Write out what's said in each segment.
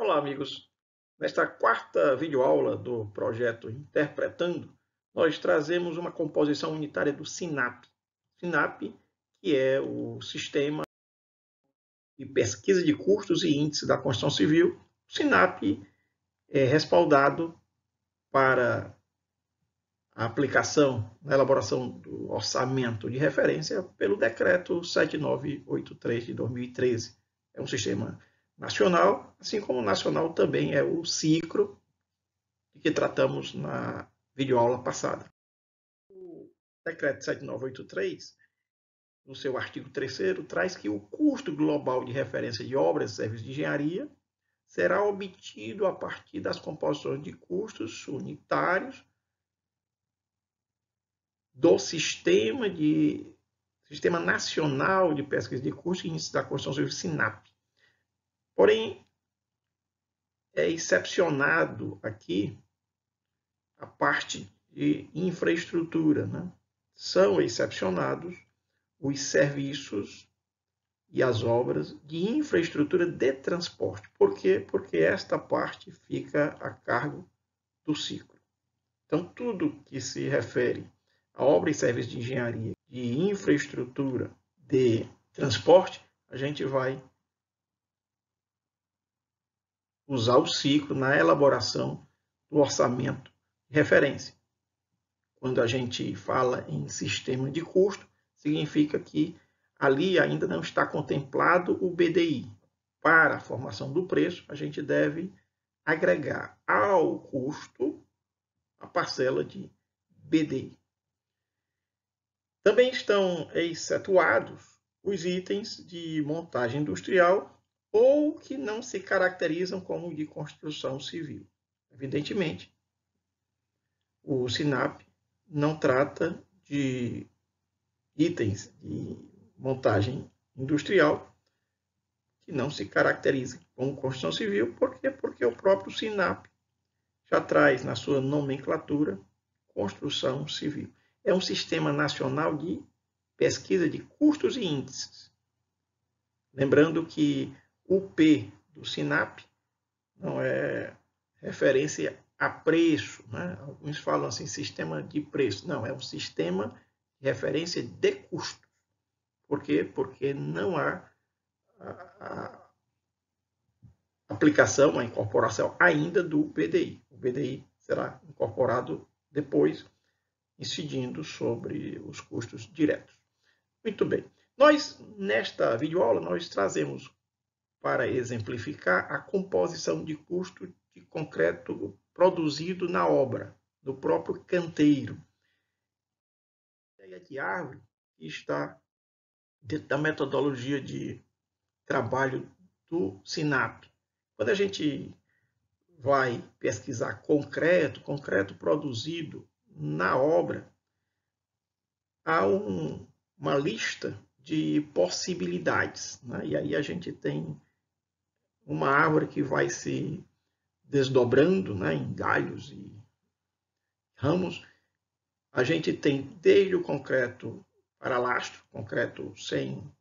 Olá, amigos. Nesta quarta videoaula do projeto Interpretando, nós trazemos uma composição unitária do SINAP. SINAP, que é o Sistema de Pesquisa de Custos e Índices da Construção Civil. O SINAP é respaldado para a aplicação na elaboração do orçamento de referência pelo Decreto 7983 de 2013. É um sistema nacional, assim como o nacional também é o CICRO, de que tratamos na videoaula passada. O Decreto 7983, no seu artigo 3º, traz que o custo global de referência de obras e serviços de engenharia será obtido a partir das composições de custos unitários do Sistema Nacional de Pesquisa de Custos e Índices da Construção Civil, SINAP. Porém, é excepcionado aqui a parte de infraestrutura, né? São excepcionados os serviços e as obras de infraestrutura de transporte. Por quê? Porque esta parte fica a cargo do ciclo. Então, tudo que se refere a obra e serviços de engenharia, de infraestrutura, de transporte, a gente vai usar o ciclo na elaboração do orçamento de referência. Quando a gente fala em sistema de custo, significa que ali ainda não está contemplado o BDI. Para a formação do preço, a gente deve agregar ao custo a parcela de BDI. Também estão excetuados os itens de montagem industrial ou que não se caracterizam como de construção civil. Evidentemente, o SINAP não trata de itens de montagem industrial que não se caracterizam como construção civil. Por quê? Porque o próprio SINAP já traz na sua nomenclatura construção civil. É um sistema nacional de pesquisa de custos e índices. Lembrando que o P do SINAP não é referência a preço, né? Alguns falam assim, sistema de preço. Não, é um sistema de referência de custos. Por quê? Porque não há a aplicação, a incorporação ainda do BDI. O BDI será incorporado depois, incidindo sobre os custos diretos. Muito bem. Nesta videoaula, nós trazemos para exemplificar a composição de custo de concreto produzido na obra, do próprio canteiro. A ideia de árvore está dentro da metodologia de trabalho do SINAP. Quando a gente vai pesquisar concreto produzido na obra, há uma lista de possibilidades, né? E aí a gente tem uma árvore que vai se desdobrando, né, em galhos e ramos. A gente tem desde o concreto paralastro, concreto sem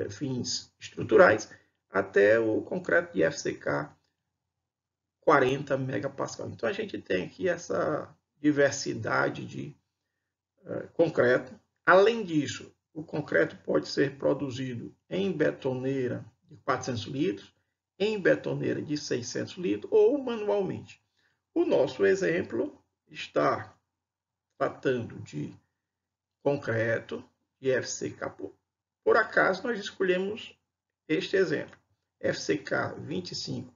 fins estruturais, até o concreto de FCK 40 megapascal. Então a gente tem aqui essa diversidade de concreto. Além disso, o concreto pode ser produzido em betoneira de 400 litros, em betoneira de 600 litros ou manualmente. O nosso exemplo está tratando de concreto de FCK. Por acaso, nós escolhemos este exemplo, FCK 25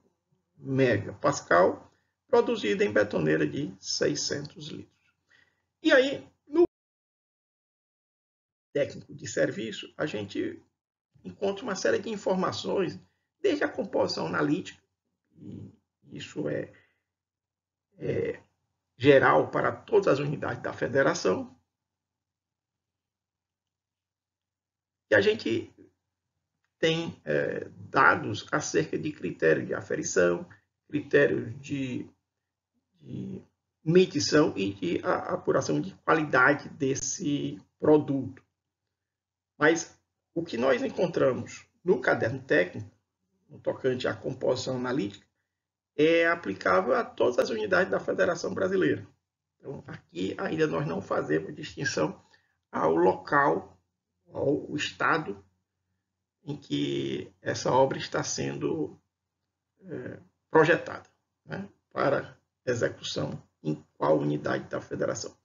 megapascal, produzido em betoneira de 600 litros. E aí, no técnico de serviço, a gente encontra uma série de informações, desde a composição analítica, e isso é geral para todas as unidades da federação, e a gente tem dados acerca de critérios de aferição, critérios de medição e de apuração de qualidade desse produto. Mas o que nós encontramos no caderno técnico no tocante à composição analítica, é aplicável a todas as unidades da Federação Brasileira. Então, aqui ainda nós não fazemos distinção ao local, ao estado em que essa obra está sendo projetada, né, para execução em qual unidade da federação.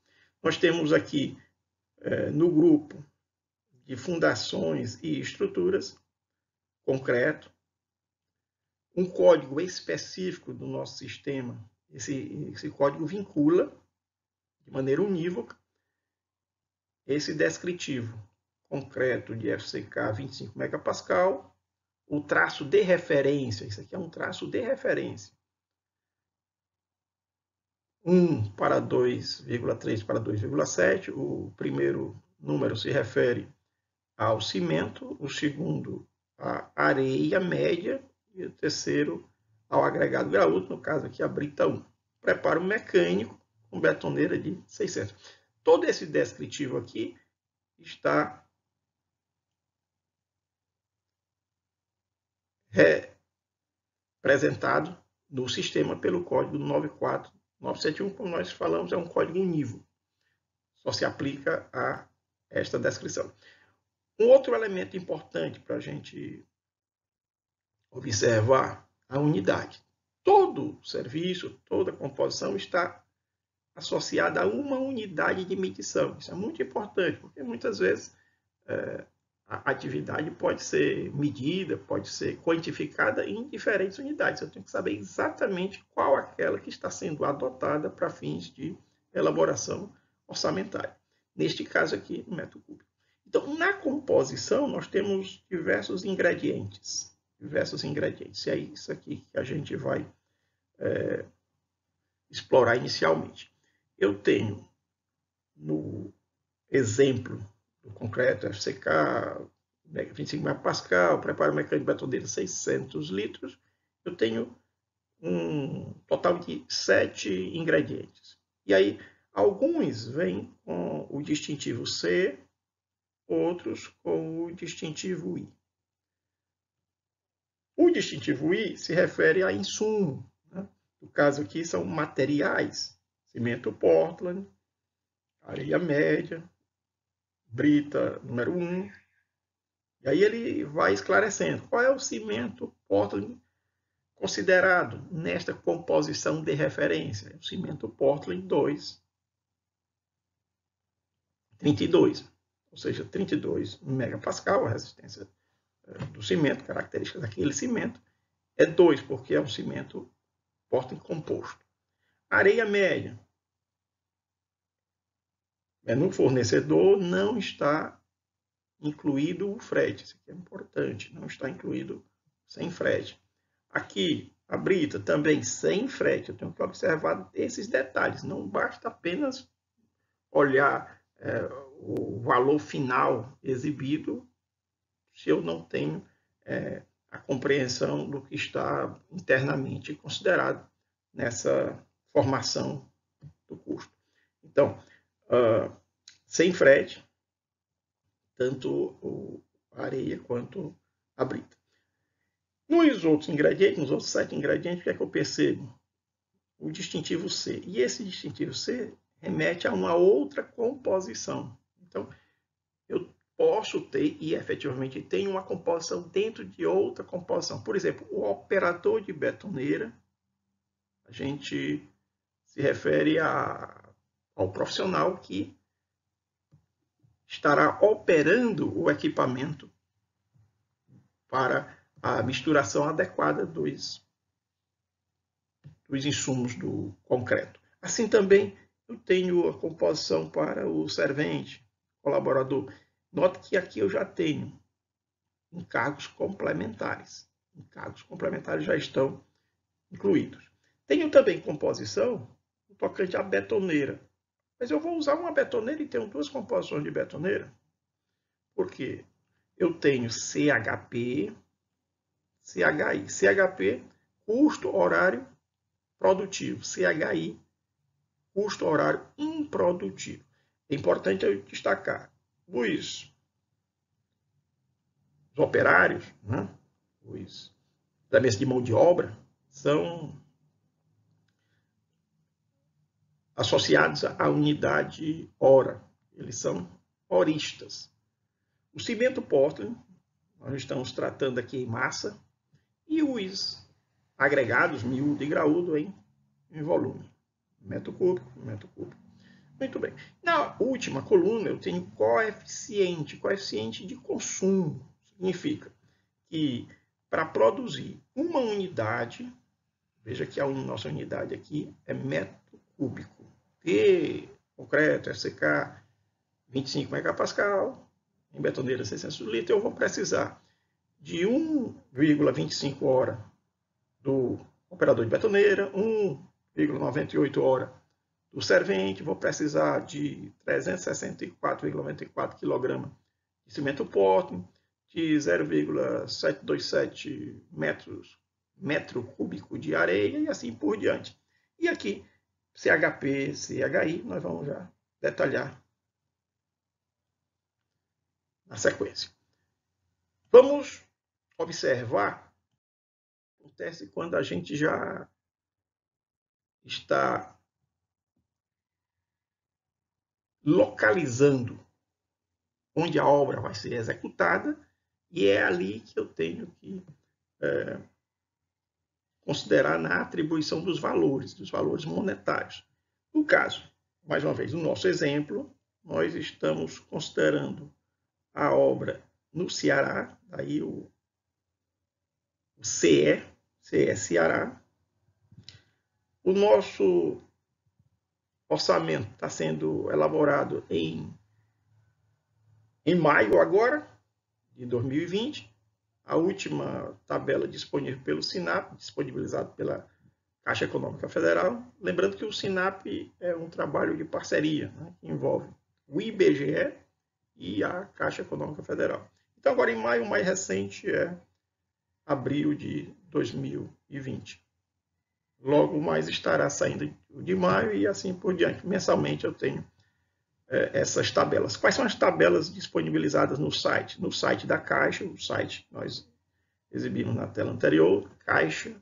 Nós temos aqui, no grupo de fundações e estruturas, concreto, um código específico do nosso sistema. Esse código vincula, de maneira unívoca, esse descritivo concreto de FCK 25 MPa, o traço de referência, isso aqui é um traço de referência, 1 para 2,3 para 2,7, o primeiro número se refere ao cimento, o segundo à areia média e o terceiro ao agregado graúdo, no caso aqui a brita 1. Preparo mecânico com betoneira de 600. Todo esse descritivo aqui está representado no sistema pelo código 94971, como nós falamos, é um código unívoco. Só se aplica a esta descrição. Um outro elemento importante para a gente observar a unidade. Todo serviço, toda composição está associada a uma unidade de medição. Isso é muito importante, porque muitas vezes a atividade pode ser medida, pode ser quantificada em diferentes unidades. Eu tenho que saber exatamente qual aquela que está sendo adotada para fins de elaboração orçamentária. Neste caso aqui, no metro cúbico. Então, na composição, nós temos diversos ingredientes. E é isso aqui que a gente vai explorar inicialmente. Eu tenho, no exemplo do concreto FCK, 25 MPa, preparo mecânico de betoneira 600 litros, eu tenho um total de 7 ingredientes. E aí, alguns vêm com o distintivo C, outros com o distintivo I. O distintivo I se refere a insumo. Né? No caso aqui são materiais, cimento Portland, areia média, brita número 1. E aí ele vai esclarecendo qual é o cimento Portland considerado nesta composição de referência. O cimento Portland 32, ou seja, 32 megapascal, a resistência do cimento, característica daquele cimento, é 2, porque é um cimento Portland composto. Areia média. No fornecedor não está incluído o frete. Isso aqui é importante, não está incluído sem frete. Aqui, a brita também sem frete. Eu tenho que observar esses detalhes. Não basta apenas olhar o valor final exibido se eu não tenho a compreensão do que está internamente considerado nessa formação do custo. Então, sem frete, tanto a areia quanto a brita. Nos outros ingredientes, nos outros 7 ingredientes, o que é que eu percebo? O distintivo C. E esse distintivo C remete a uma outra composição. Então, eu posso ter, e efetivamente tenho, uma composição dentro de outra composição. Por exemplo, o operador de betoneira, a gente se refere ao profissional que estará operando o equipamento para a misturação adequada dos insumos do concreto. Assim também eu tenho a composição para o servente, colaborador. Note que aqui eu já tenho encargos complementares. Encargos complementares já estão incluídos. Tenho também composição no tocante à betoneira. Mas eu vou usar uma betoneira e tenho 2 composições de betoneira. Por quê? Eu tenho CHP, CHI. CHP, custo horário produtivo. CHI, custo horário improdutivo. É importante eu destacar. Os operários, né? Os remessa de mão de obra são associados à unidade hora. Eles são horistas. O cimento Portland, nós estamos tratando aqui em massa, e os agregados, miúdo e graúdo, em volume. Metro cúbico, metro cúbico. Muito bem. Na última coluna eu tenho coeficiente. Coeficiente de consumo. Significa que para produzir uma unidade, veja que a nossa unidade aqui é metro cúbico. T, concreto, FCK, 25 megapascal, em betoneira 600 litros, eu vou precisar de 1,25 hora do operador de betoneira, 1,98 hora do servente, vou precisar de 364,94 kg de cimento Portland, de 0,727 metro cúbico de areia e assim por diante. E aqui, CHP, CHI, nós vamos já detalhar na sequência. Vamos observar o que acontece quando a gente já está localizando onde a obra vai ser executada, e é ali que eu tenho que considerar na atribuição dos valores monetários. No caso, mais uma vez, no nosso exemplo, nós estamos considerando a obra no Ceará, aí o CE Ceará. O nosso orçamento está sendo elaborado em maio agora, de 2020. A última tabela disponível pelo SINAP, disponibilizada pela Caixa Econômica Federal. Lembrando que o SINAP é um trabalho de parceria, né, que envolve o IBGE e a Caixa Econômica Federal. Então, agora em maio, o mais recente é abril de 2020. Logo mais estará saindo de maio e assim por diante. Mensalmente eu tenho essas tabelas. Quais são as tabelas disponibilizadas no site? No site da Caixa, o site que nós exibimos na tela anterior, caixa.gov.br,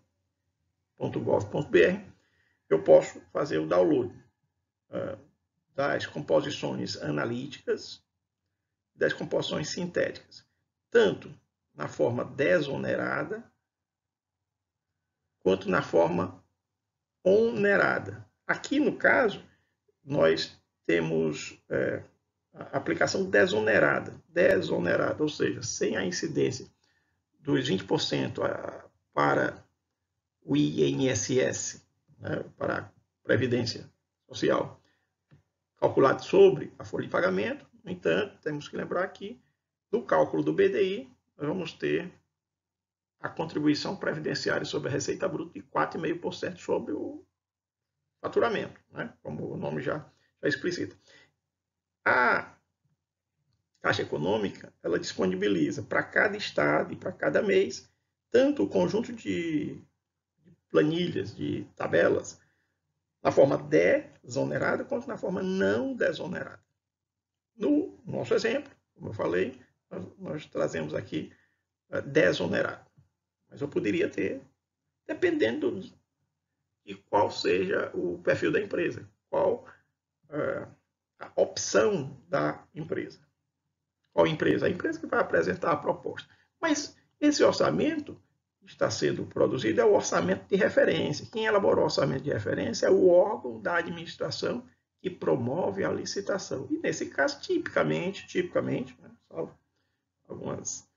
eu posso fazer o download das composições analíticas, das composições sintéticas, tanto na forma desonerada, quanto na forma onerada. Aqui, no caso, nós temos a aplicação desonerada, ou seja, sem a incidência dos 20% para o INSS, né, para a Previdência Social, calculado sobre a folha de pagamento. No entanto, temos que lembrar que no cálculo do BDI, nós vamos ter a contribuição previdenciária sobre a receita bruta de 4,5% sobre o faturamento, né, como o nome já explicita. A Caixa Econômica, ela disponibiliza para cada estado e para cada mês, tanto o conjunto de planilhas, de tabelas, na forma desonerada, quanto na forma não desonerada. No nosso exemplo, como eu falei, nós trazemos aqui desonerado. Mas eu poderia ter, dependendo de qual seja o perfil da empresa, qual a opção da empresa. Qual empresa? A empresa que vai apresentar a proposta. Mas esse orçamento está sendo produzido é o orçamento de referência. Quem elaborou o orçamento de referência é o órgão da administração que promove a licitação. E nesse caso, tipicamente, né, salvo algumas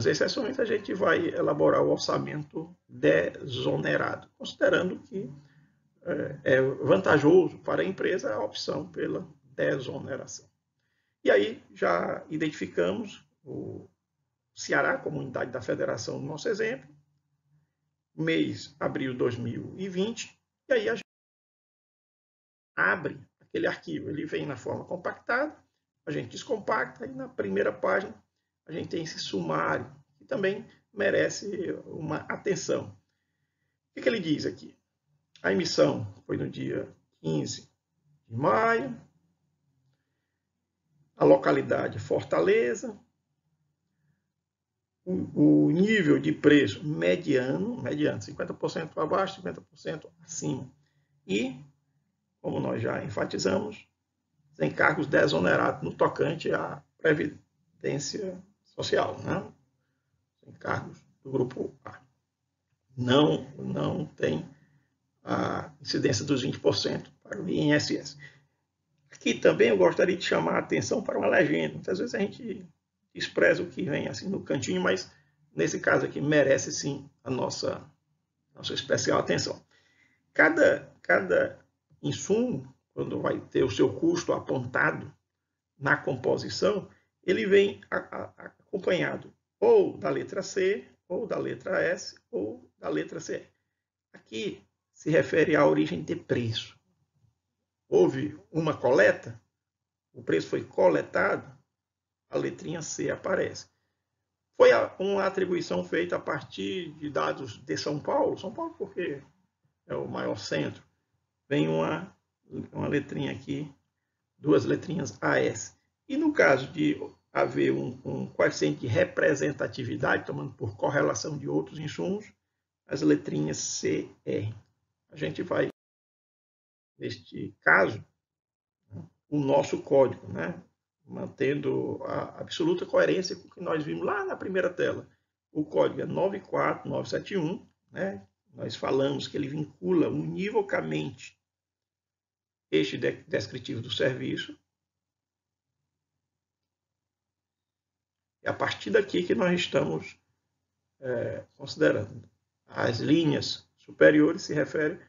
exceções, a gente vai elaborar o orçamento desonerado, considerando que é vantajoso para a empresa a opção pela desoneração. E aí já identificamos o Ceará como unidade da federação no nosso exemplo, mês abril de 2020, e aí a gente abre aquele arquivo, ele vem na forma compactada, a gente descompacta e na primeira página a gente tem esse sumário, que também merece uma atenção. O que ele diz aqui? A emissão foi no dia 15 de maio, a localidade Fortaleza, o nível de preço mediano, 50% abaixo, 50% acima. E, como nós já enfatizamos, sem cargos desonerados no tocante à Previdência Social, né? Sem cargos do grupo A. Não tem a incidência dos 20% para o INSS. Aqui também eu gostaria de chamar a atenção para uma legenda. Muitas vezes a gente despreza o que vem assim no cantinho, mas nesse caso aqui merece sim a nossa especial atenção. Cada insumo, quando vai ter o seu custo apontado na composição, ele vem acompanhado ou da letra C, ou da letra S, ou da letra C. Aqui se refere à origem de preço. Houve uma coleta, o preço foi coletado, a letrinha C aparece. Foi uma atribuição feita a partir de dados de São Paulo porque é o maior centro, vem uma letrinha aqui, duas letrinhas AS. E no caso de haver um coeficiente de representatividade, tomando por correlação de outros insumos, as letrinhas CR. A gente vai, neste caso, o nosso código, né? Mantendo a absoluta coerência com o que nós vimos lá na primeira tela. O código é 94971, né? Nós falamos que ele vincula univocamente este descritivo do serviço. É a partir daqui que nós estamos considerando. As linhas superiores se referem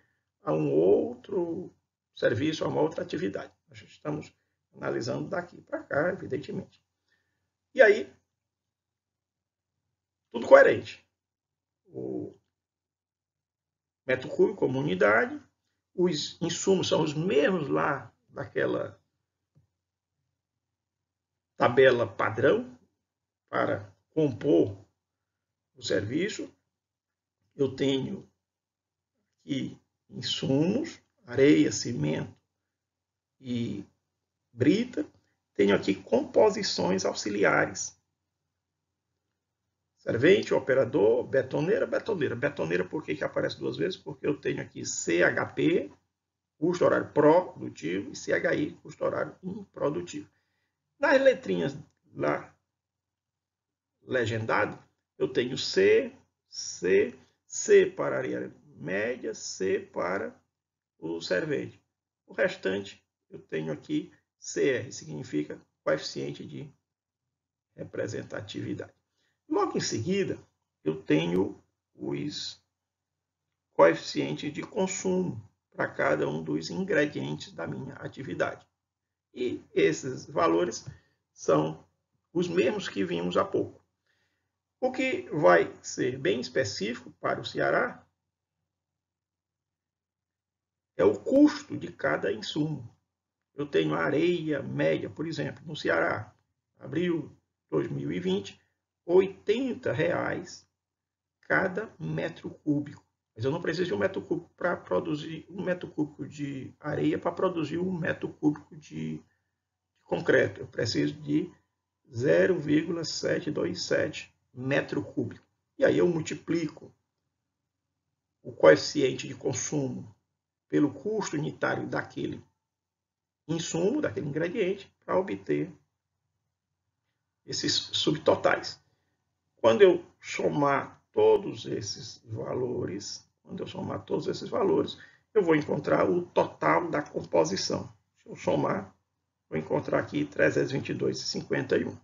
a um outro serviço, a uma outra atividade. Nós estamos analisando daqui para cá, evidentemente. E aí, tudo coerente. O metro cúbico como unidade, os insumos são os mesmos lá daquela tabela padrão para compor o serviço. Eu tenho aqui insumos, areia, cimento e brita. Tenho aqui composições auxiliares. Servente, operador, betoneira. Betoneira por que aparece duas vezes? Porque eu tenho aqui CHP, custo horário produtivo, e CHI, custo horário improdutivo. Nas letrinhas lá legendado, eu tenho C para a área média, C para o servente. O restante eu tenho aqui CR, significa coeficiente de representatividade. Logo em seguida, eu tenho os coeficientes de consumo para cada um dos ingredientes da minha atividade. E esses valores são os mesmos que vimos há pouco. O que vai ser bem específico para o Ceará é o custo de cada insumo. Eu tenho a areia média, por exemplo, no Ceará, abril 2020, R$ 80,00 cada metro cúbico. Mas eu não preciso de um metro cúbico para produzir um metro cúbico de areia para produzir um metro cúbico de concreto. Eu preciso de 0,727 metro cúbico. E aí eu multiplico o coeficiente de consumo pelo custo unitário daquele insumo, daquele ingrediente, para obter esses subtotais. Quando eu somar todos esses valores, eu vou encontrar o total da composição. Se eu somar, vou encontrar aqui 322,51.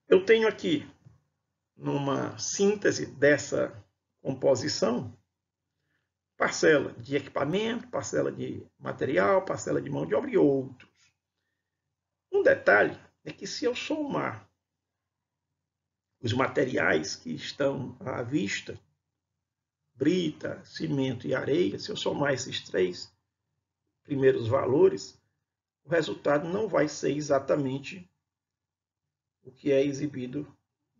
Eu tenho aqui, numa síntese dessa composição, parcela de equipamento, parcela de material, parcela de mão de obra e outros. Um detalhe é que se eu somar os materiais que estão à vista, brita, cimento e areia, se eu somar esses três primeiros valores, o resultado não vai ser exatamente o que é exibido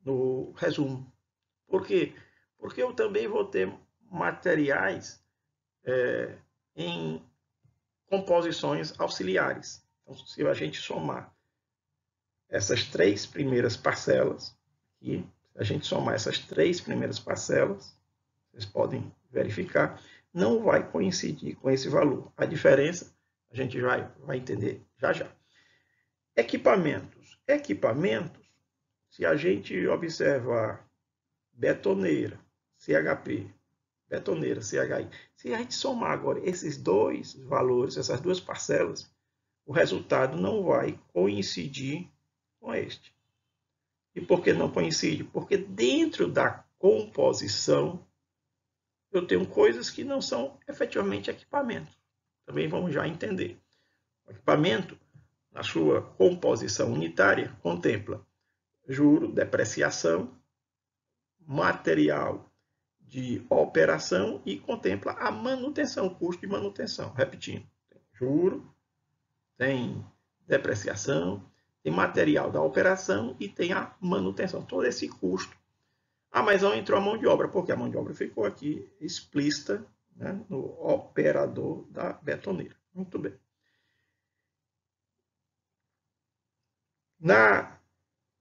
no resumo. Por quê? Porque eu também vou ter materiais em composições auxiliares. Então, se a gente somar essas três primeiras parcelas, aqui, se a gente somar essas 3 primeiras parcelas, vocês podem verificar, não vai coincidir com esse valor. A diferença a gente vai entender já já. Equipamentos. Equipamentos, se a gente observar betoneira, CHP, betoneira, CHI, se a gente somar agora esses dois valores, essas duas parcelas, o resultado não vai coincidir com este. E por que não coincide? Porque dentro da composição eu tenho coisas que não são efetivamente equipamentos. Também vamos já entender. O equipamento, na sua composição unitária, contempla juro, depreciação, material de operação e contempla a manutenção, custo de manutenção. Repetindo, tem juro, tem depreciação, tem material da operação e tem a manutenção, todo esse custo. Ah, mas não entrou a mão de obra, porque a mão de obra ficou aqui explícita, né, no operador da betoneira. Muito bem. Na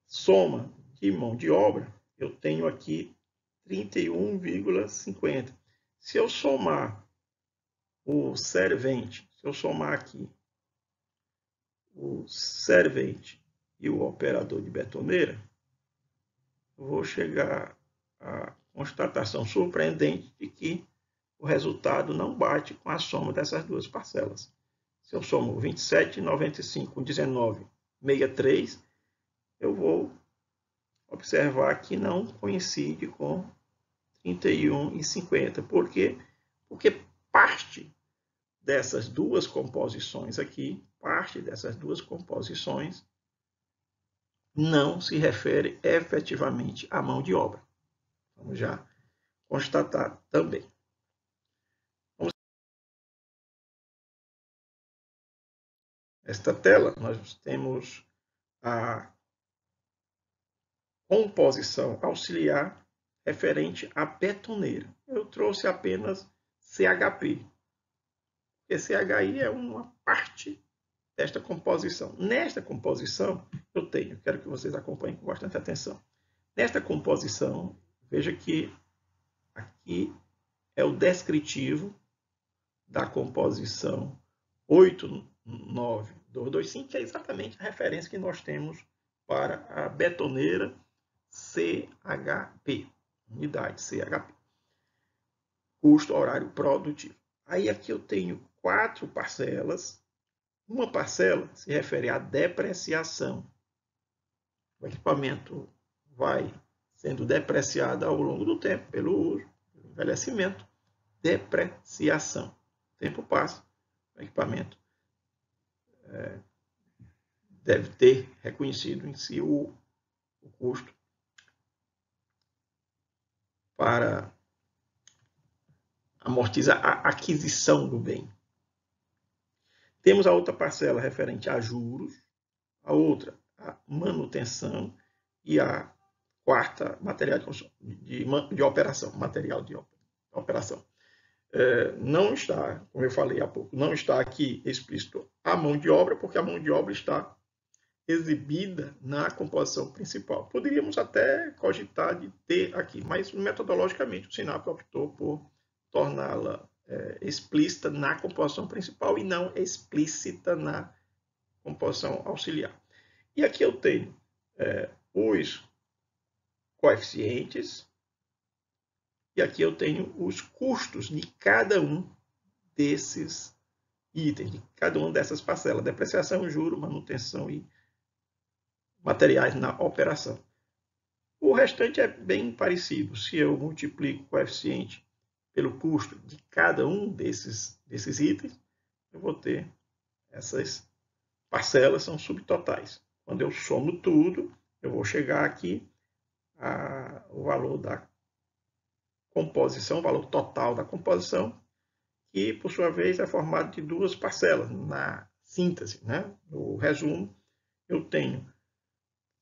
soma de mão de obra, eu tenho aqui 31,50. Se eu somar o servente, se eu somar aqui o servente e o operador de betoneira, eu vou chegar à constatação surpreendente de que o resultado não bate com a soma dessas duas parcelas. Se eu somo 27,95 com 19,63, eu vou observar que não coincide com 31,50. Por quê? Porque parte dessas duas composições aqui, não se refere efetivamente à mão de obra. Vamos já constatar também. Nesta tela, nós temos a composição auxiliar referente à betoneira. Eu trouxe apenas CHP, porque CHI é uma parte desta composição. Nesta composição, quero que vocês acompanhem com bastante atenção. Nesta composição, veja que aqui é o descritivo da composição 89225, que é exatamente a referência que nós temos para a betoneira CHP, unidade CHP, custo horário produtivo. Aí aqui eu tenho 4 parcelas. Uma parcela se refere à depreciação. O equipamento vai sendo depreciado ao longo do tempo, pelo uso, pelo envelhecimento. Depreciação. O tempo passa, o equipamento deve ter reconhecido em si o custo para amortizar a aquisição do bem. Temos a outra parcela referente a juros, a outra a manutenção e a quarta material de operação, material de operação. Não está, como eu falei há pouco, não está aqui explícito a mão de obra, porque a mão de obra está exibida na composição principal. Poderíamos até cogitar de ter aqui, mas metodologicamente o SINAP optou por torná-la explícita na composição principal e não explícita na composição auxiliar. E aqui eu tenho os coeficientes e aqui eu tenho os custos de cada um desses itens, de cada uma dessas parcelas, depreciação, juro, manutenção e materiais na operação. O restante é bem parecido. Se eu multiplico o coeficiente pelo custo de cada um desses itens, eu vou ter essas parcelas, são subtotais. Quando eu somo tudo, eu vou chegar aqui ao valor da composição, o valor total da composição, que por sua vez é formado de duas parcelas. Na síntese, né? No resumo, eu tenho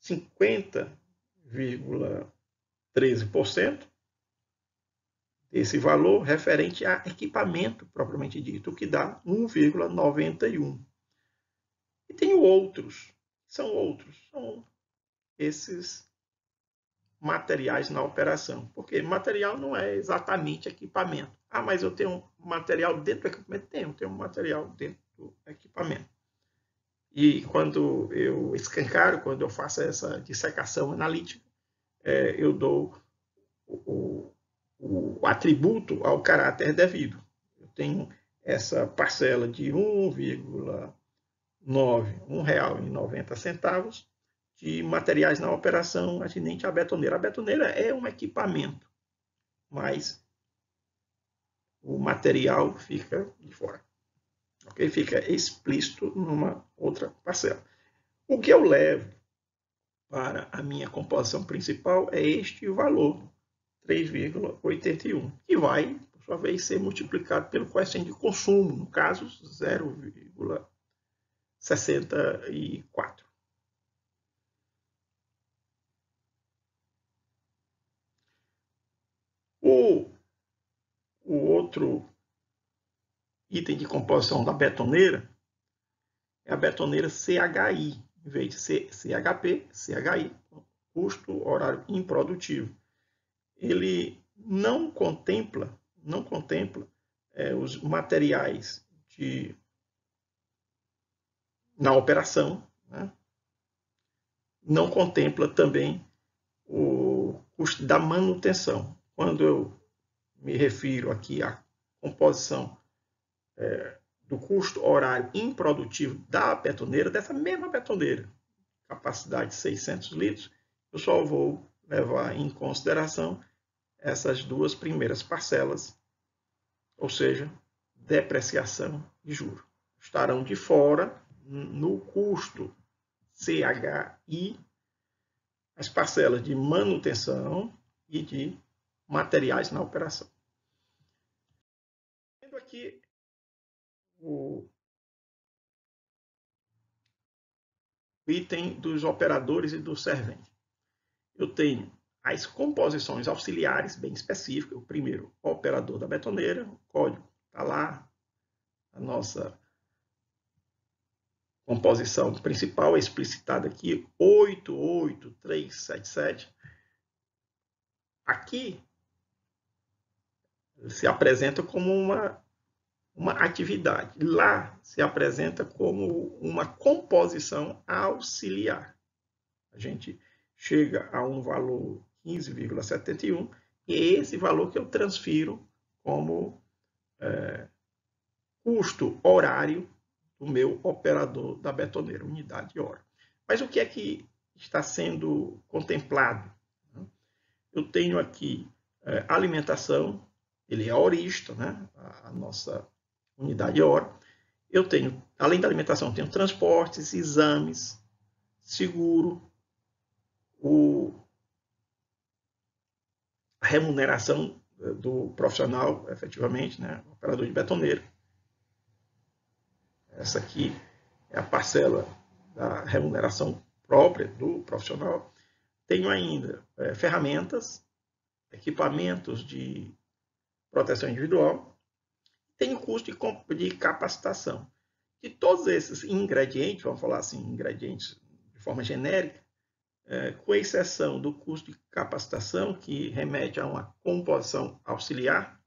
50,13% desse valor referente a equipamento propriamente dito, o que dá 1,91%. E tenho outros, são esses materiais na operação. Porque material não é exatamente equipamento. Ah, mas eu tenho material dentro do equipamento? Tenho um material dentro do equipamento. E quando eu escancaro, quando eu faço essa dissecação analítica, eu dou o atributo ao caráter devido. Eu tenho essa parcela de R$1,90 de materiais na operação atinente à betoneira. A betoneira é um equipamento, mas o material fica de fora. Okay? Fica explícito numa outra parcela. O que eu levo para a minha composição principal é este valor, 3,81, que vai, por sua vez, ser multiplicado pelo coeficiente de consumo, no caso, 0,64. O outro item de composição da betoneira é a betoneira CHI, em vez de CHP, CHI, custo horário improdutivo. Ele não contempla os materiais na operação, né? Não contempla também o custo da manutenção. Quando eu me refiro aqui à composição do custo horário improdutivo da betoneira, dessa mesma betoneira, capacidade de 600 litros, eu só vou levar em consideração essas duas primeiras parcelas, ou seja, depreciação e juros. Estarão de fora, no custo CHI, as parcelas de manutenção e de materiais na operação. Vendo aqui o item dos operadores e do servente. Eu tenho as composições auxiliares bem específicas. O primeiro, operador da betoneira, o código está lá, a nossa composição principal é explicitada aqui, 88377. Aqui se apresenta como uma atividade. Lá se apresenta como uma composição auxiliar. A gente chega a um valor 15,71 e é esse valor que eu transfiro como custo horário do meu operador da betoneira, unidade de hora. Mas o que é que está sendo contemplado? Eu tenho aqui alimentação, ele é horista, né? A nossa unidade de hora. Eu tenho, além da alimentação, eu tenho transportes, exames, seguro, a remuneração do profissional, efetivamente, né? Operador de betoneira. Essa aqui é a parcela da remuneração própria do profissional. Tenho ainda ferramentas, equipamentos de proteção individual. Tenho custo de capacitação. De todos esses ingredientes, vamos falar assim, ingredientes de forma genérica, com exceção do custo de capacitação, que remete a uma composição auxiliar,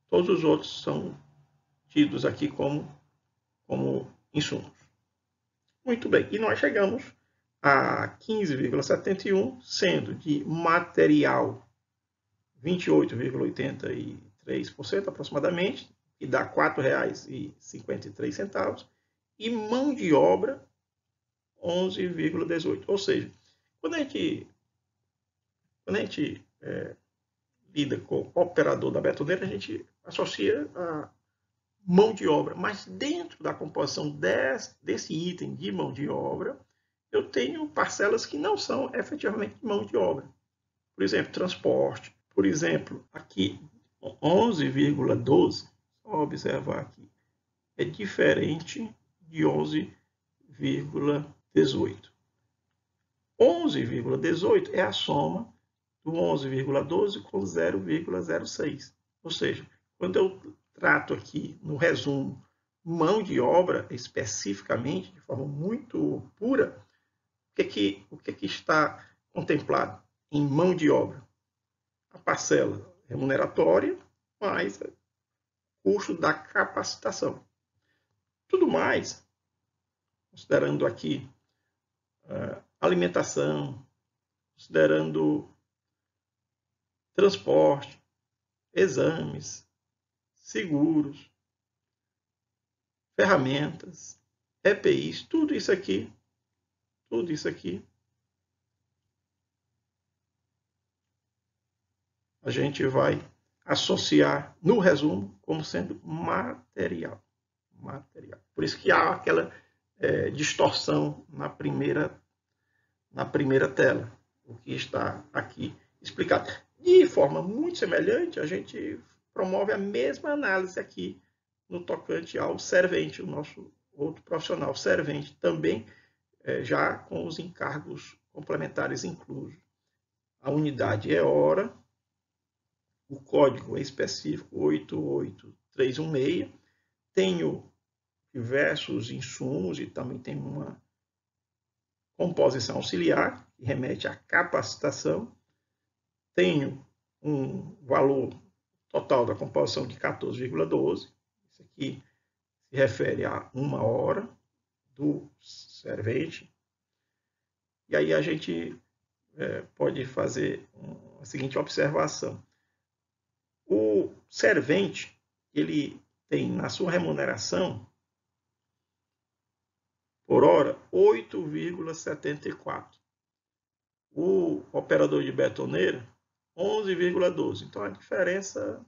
todos os outros são tidos aqui como insumos. Muito bem, e nós chegamos a 15,71, sendo de material 28,83% aproximadamente, que dá R$ 4,53, e mão de obra 11,18%. Ou seja, quando a gente lida com o operador da betoneira, a gente associa a mão de obra, mas dentro da composição desse item de mão de obra, eu tenho parcelas que não são efetivamente mão de obra. Por exemplo, transporte. Por exemplo, aqui 11,12, só observar aqui, é diferente de 11,18. 11,18 é a soma do 11,12 com 0,06. Ou seja, quando eu trato aqui no resumo mão de obra especificamente, de forma muito pura, o o que está contemplado em mão de obra? A parcela remuneratória mais o custo da capacitação. Tudo mais, considerando aqui alimentação, considerando transporte, exames, seguros, ferramentas, EPIs, tudo isso aqui, a gente vai associar no resumo como sendo material. Por isso que há aquela distorção na primeira tela, o que está aqui explicado. De forma muito semelhante, a gente promove a mesma análise aqui no tocante ao servente, o nosso outro profissional servente, também já com os encargos complementares inclusos. A unidade é hora, o código é específico 88316, tenho diversos insumos e também tem uma composição auxiliar, que remete à capacitação. Tenho um valor total da composição de 14,12. Isso aqui se refere a 1 hora do servente. E aí a gente pode fazer a seguinte observação. O servente, ele tem na sua remuneração por hora 8,74. O operador de betoneira, 11,12. Então a diferença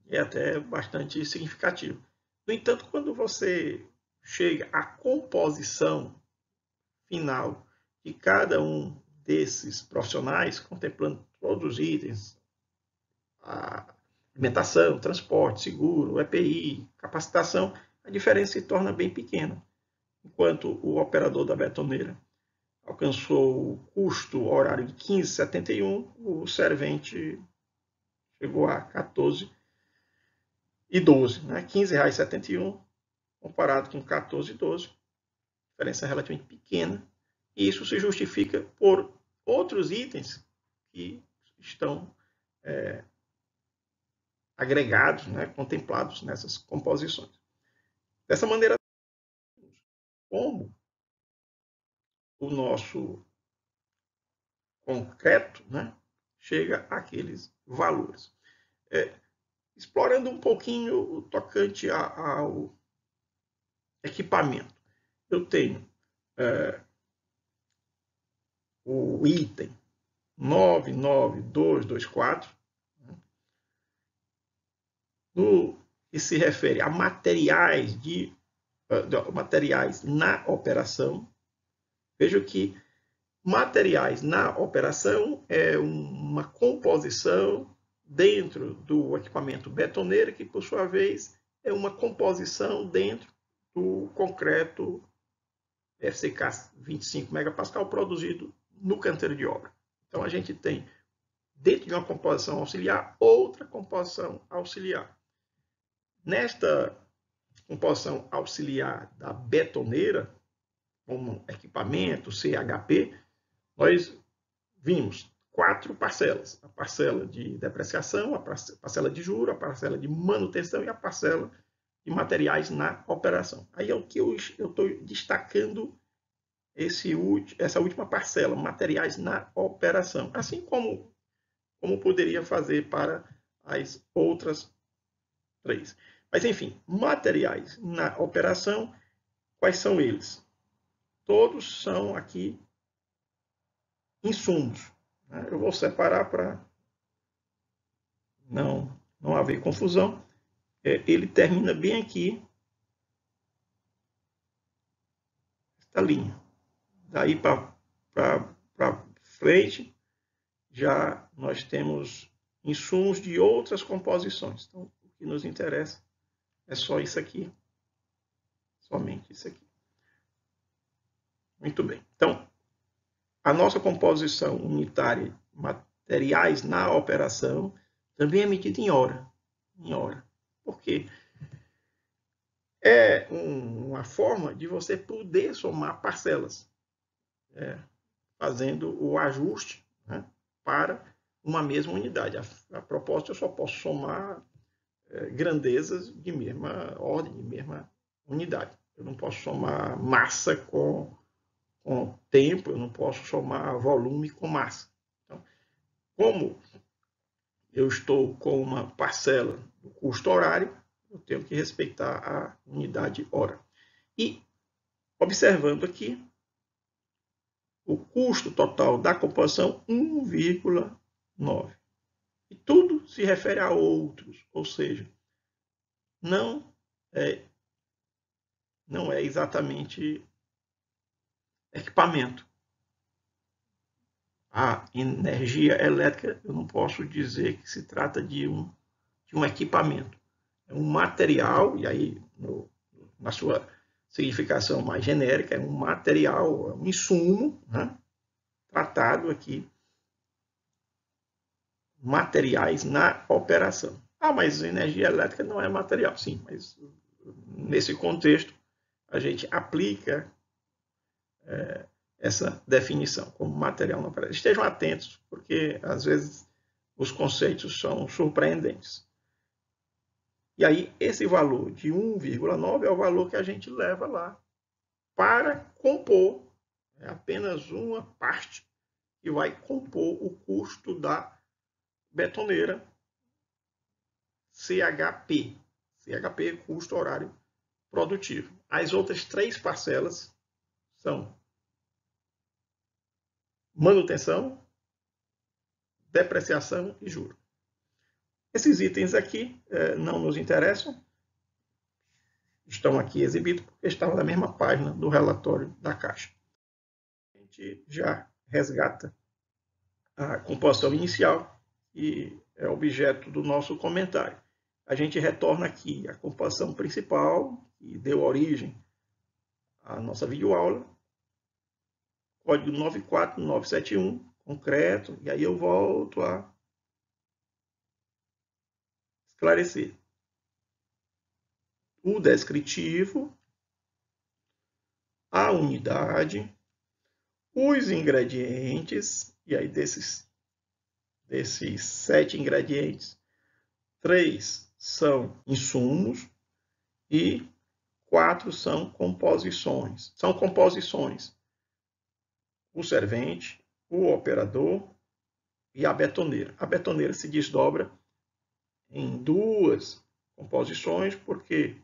é até bastante significativa. No entanto, quando você chega à composição final de cada um desses profissionais, contemplando todos os itens, a alimentação, transporte, seguro, EPI, capacitação, a diferença se torna bem pequena. Enquanto o operador da betoneira alcançou o custo horário de 15,71, o servente chegou a 14,12, né? R$ 15,71 comparado com 14,12, diferença relativamente pequena, e isso se justifica por outros itens que estão agregados, né, contemplados nessas composições. Dessa maneira, como o nosso concreto, né, chega àqueles valores. Explorando um pouquinho o tocante ao equipamento. Eu tenho o item 99224, né, que se refere a materiais na operação. Vejo que materiais na operação é uma composição dentro do equipamento betoneiro, que por sua vez é uma composição dentro do concreto FCK 25 megapascal produzido no canteiro de obra. Então a gente tem, dentro de uma composição auxiliar, outra composição auxiliar. Nesta composição auxiliar da betoneira, como equipamento, CHP, nós vimos 4 parcelas. A parcela de depreciação, a parcela de juros, a parcela de manutenção e a parcela de materiais na operação. Aí é o que eu estou destacando essa última parcela, materiais na operação. Assim como poderia fazer para as outras 3. Mas, enfim, materiais na operação, quais são eles? Todos são aqui insumos. Eu vou separar para não haver confusão. Ele termina bem aqui, esta linha. Daí para frente, já nós temos insumos de outras composições. Então, o que nos interessa é só isso aqui, somente isso aqui. Muito bem. Então, a nossa composição unitária, materiais na operação, também é medida em hora. Por quê? É uma forma de você poder somar parcelas. fazendo o ajuste, né, para uma mesma unidade. A propósito, eu só posso somar grandezas de mesma ordem, de mesma unidade. Eu não posso somar massa com tempo, eu não posso somar volume com massa. Então, como eu estou com uma parcela do custo horário, eu tenho que respeitar a unidade hora. E, observando aqui, o custo total da composição, 1,9. E tudo se refere a outros, ou seja, não é exatamente equipamento. A energia elétrica, eu não posso dizer que se trata de um equipamento. É um material, e aí, na sua significação mais genérica, é um material, é um insumo, né, tratado aqui, materiais na operação. Ah, mas energia elétrica não é material. Sim, mas nesse contexto a gente aplica essa definição como material na operação. Estejam atentos, porque às vezes os conceitos são surpreendentes. E aí, esse valor de 1,9 é o valor que a gente leva lá para compor, é apenas uma parte que vai compor o custo da betoneira CHP. CHP, custo horário produtivo. As outras 3 parcelas são manutenção, depreciação e juros. Esses itens aqui não nos interessam, estão aqui exibidos porque estavam na mesma página do relatório da Caixa. A gente já resgata a composição inicial, que é objeto do nosso comentário. A gente retorna aqui a composição principal, que deu origem à nossa videoaula, código 94971, concreto, e aí eu volto a esclarecer. O descritivo, a unidade, os ingredientes, e aí desses 7 ingredientes, 3 são insumos e 4 são composições. São composições: o servente, o operador e a betoneira. A betoneira se desdobra em 2 composições, porque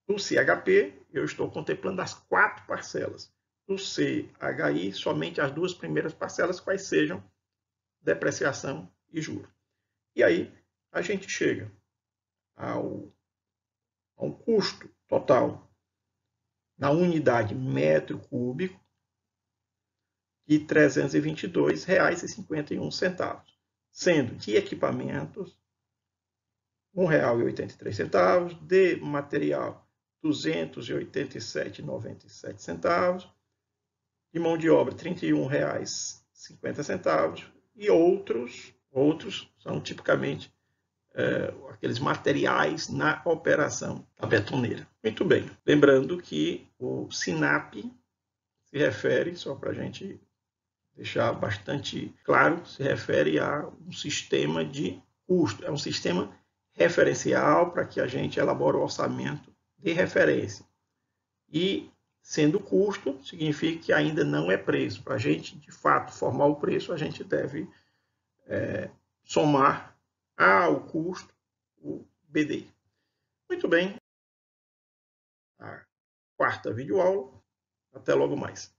no CHP eu estou contemplando as 4 parcelas. No CHI, somente as 2 primeiras parcelas, quais sejam depreciação e juros. E aí a gente chega ao custo total na unidade metro cúbico de R$ 322,51, sendo de equipamentos R$ 1,83, de material R$ 287,97, de mão de obra R$ 31,50 e outros são tipicamente aqueles materiais na operação da betoneira. Muito bem, lembrando que o SINAP se refere, só para a gente deixar bastante claro, se refere a um sistema de custo, é um sistema referencial para que a gente elabore o orçamento de referência. E, sendo custo, significa que ainda não é preço. Para a gente, de fato, formar o preço, a gente deve somar ao custo o BDI. Muito bem. A 4ª videoaula. Até logo mais.